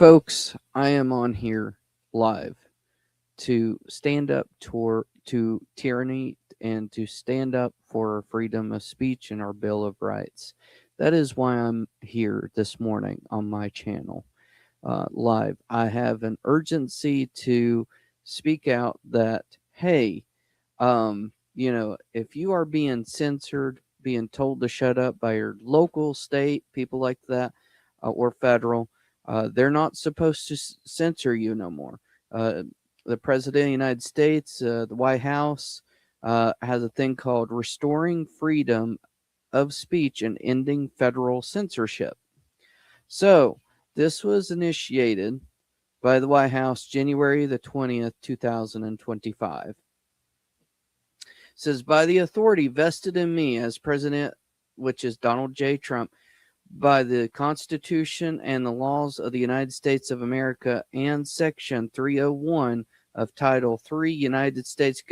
Folks, I am on here live to stand up to tyranny and to stand up for freedom of speech and our Bill of Rights. That is why I'm here this morning on my channel live. I have an urgency to speak out that, hey, if you are being censored, being told to shut up by your local, state, people like that, or federal, they're not supposed to censor you no more. Uh, the President of the United States, the White House, has a thing called Restoring Freedom of Speech and Ending Federal Censorship. So, this was initiated by the White House January the 20th, 2025. Says, by the authority vested in me as president, which is Donald J. Trump, by the Constitution and the laws of the United States of America and Section 301 of Title III United States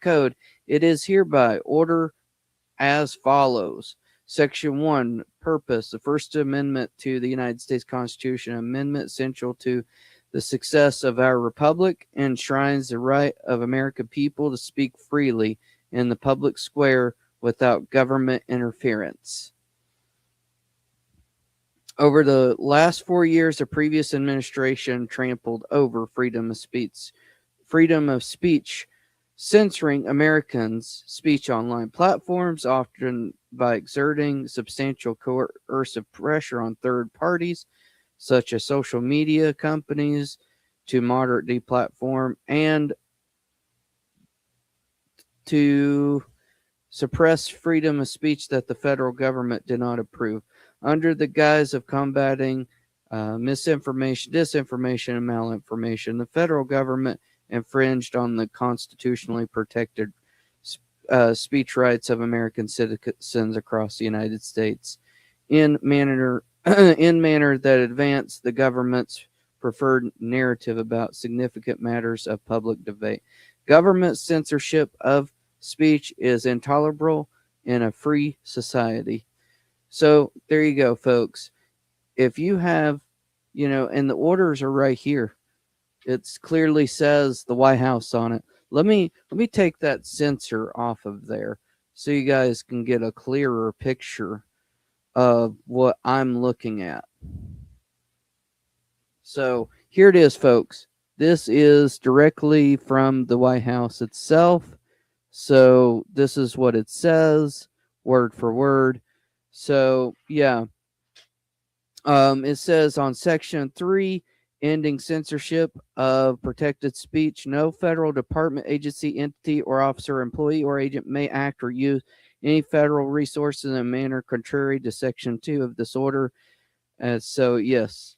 Code, it is hereby ordered as follows. Section 1, purpose. The First Amendment to the United States Constitution, amendment essential to the success of our republic, enshrines the right of American people to speak freely in the public square without government interference. Over the last 4 years, the previous administration trampled over freedom of speech, censoring Americans' speech online platforms, often by exerting substantial coercive pressure on third parties, such as social media companies, to moderate deplatform and to suppress freedom of speech that the federal government did not approve. Under the guise of combating misinformation, disinformation, and malinformation, the federal government infringed on the constitutionally protected speech rights of American citizens across the United States in manner that advanced the government's preferred narrative about significant matters of public debate. Government censorship of speech is intolerable in a free society. So there you go, folks. If you have, and the orders are right here. It clearly says the White House on it. Let me take that censor off of there so you guys can get a clearer picture of what I'm looking at. So here it is, folks. This is directly from the White House itself. So this is what it says, word for word. So yeah, it says on Section 3, ending censorship of protected speech, no federal department, agency, entity, or officer, employee, or agent may act or use any federal resources in a manner contrary to Section 2 of this order. So yes.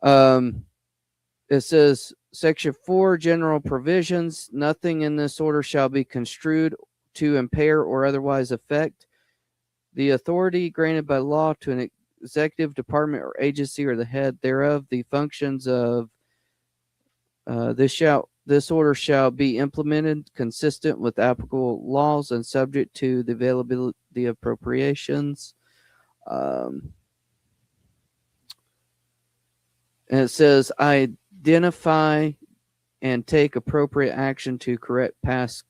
It says Section 4, general provisions. Nothing in this order shall be construed to impair or otherwise affect the authority granted by law to an executive department or agency or the head thereof. The functions of this order shall be implemented consistent with applicable laws and subject to the availability of appropriations. And it says, identify and take appropriate action to correct past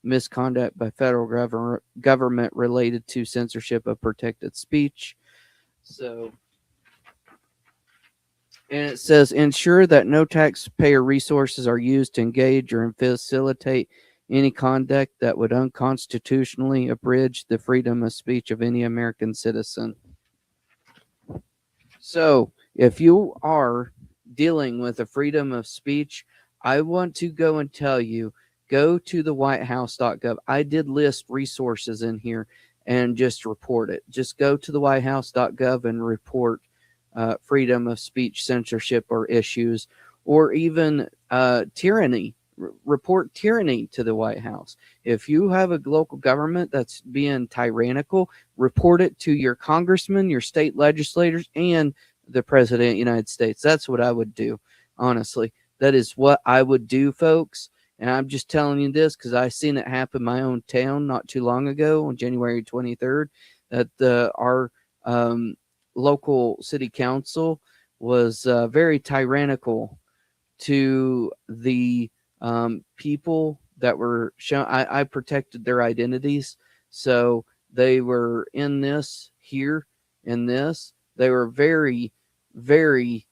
misconduct by federal government related to censorship of protected speech. So, and it says, ensure that no taxpayer resources are used to engage or facilitate any conduct that would unconstitutionally abridge the freedom of speech of any American citizen. So, if you are dealing with a freedom of speech, I want to go and tell you, go to the whitehouse.gov. I did list resources in here and just report it. Just go to the whitehouse.gov and report freedom of speech, censorship, or issues, or even tyranny. Report tyranny to the White House. If you have a local government that's being tyrannical, report it to your congressman, your state legislators, and the President of the United States. That's what I would do, honestly. That is what I would do, folks. And I'm just telling you this because I seen it happen in my own town not too long ago on January 23rd, that our local city council was very tyrannical to the people that were shown. I protected their identities. So they were in this here, in this. They were very, very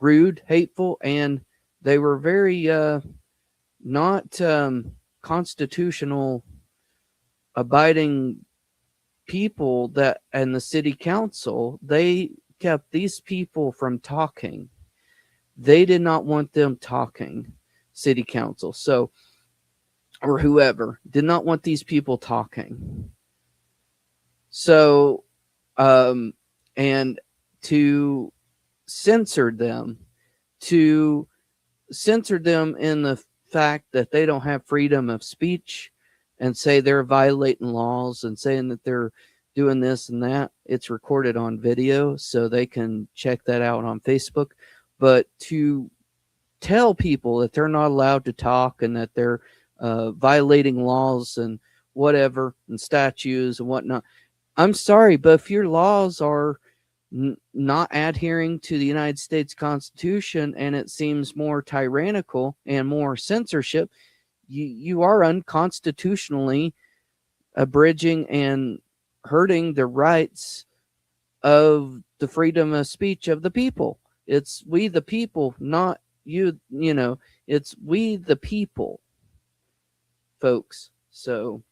rude, hateful, and they were very not constitutional abiding people. That and the city council, they kept these people from talking. They did not want them talking. City council, so, or whoever, did not want these people talking. So and to censor them, to censor them in the fact that they don't have freedom of speech, and say they're violating laws and saying that they're doing this and that. It's recorded on video, so they can check that out on Facebook. But to tell people that they're not allowed to talk and that they're violating laws and whatever, and statutes and whatnot. I'm sorry, but if your laws are not adhering to the United States Constitution, and it seems more tyrannical and more censorship, you are unconstitutionally abridging and hurting the rights of the freedom of speech of the people. It's we the people, not you. It's we the people, folks. So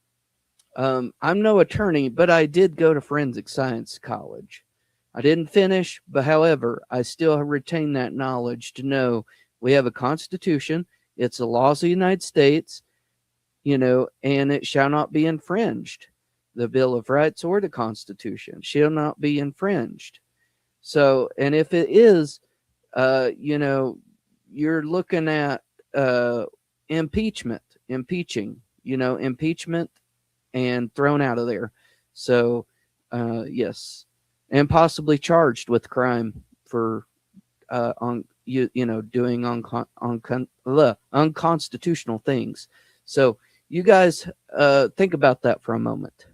I'm no attorney, but I did go to forensic science college. I didn't finish, but however, I still retain that knowledge to know we have a constitution. It's the laws of the United States, and it shall not be infringed. The Bill of Rights or the Constitution shall not be infringed. So, and if it is, you're looking at impeachment, impeachment and thrown out of there. So, yes, and possibly charged with crime for doing unconstitutional things. So you guys think about that for a moment.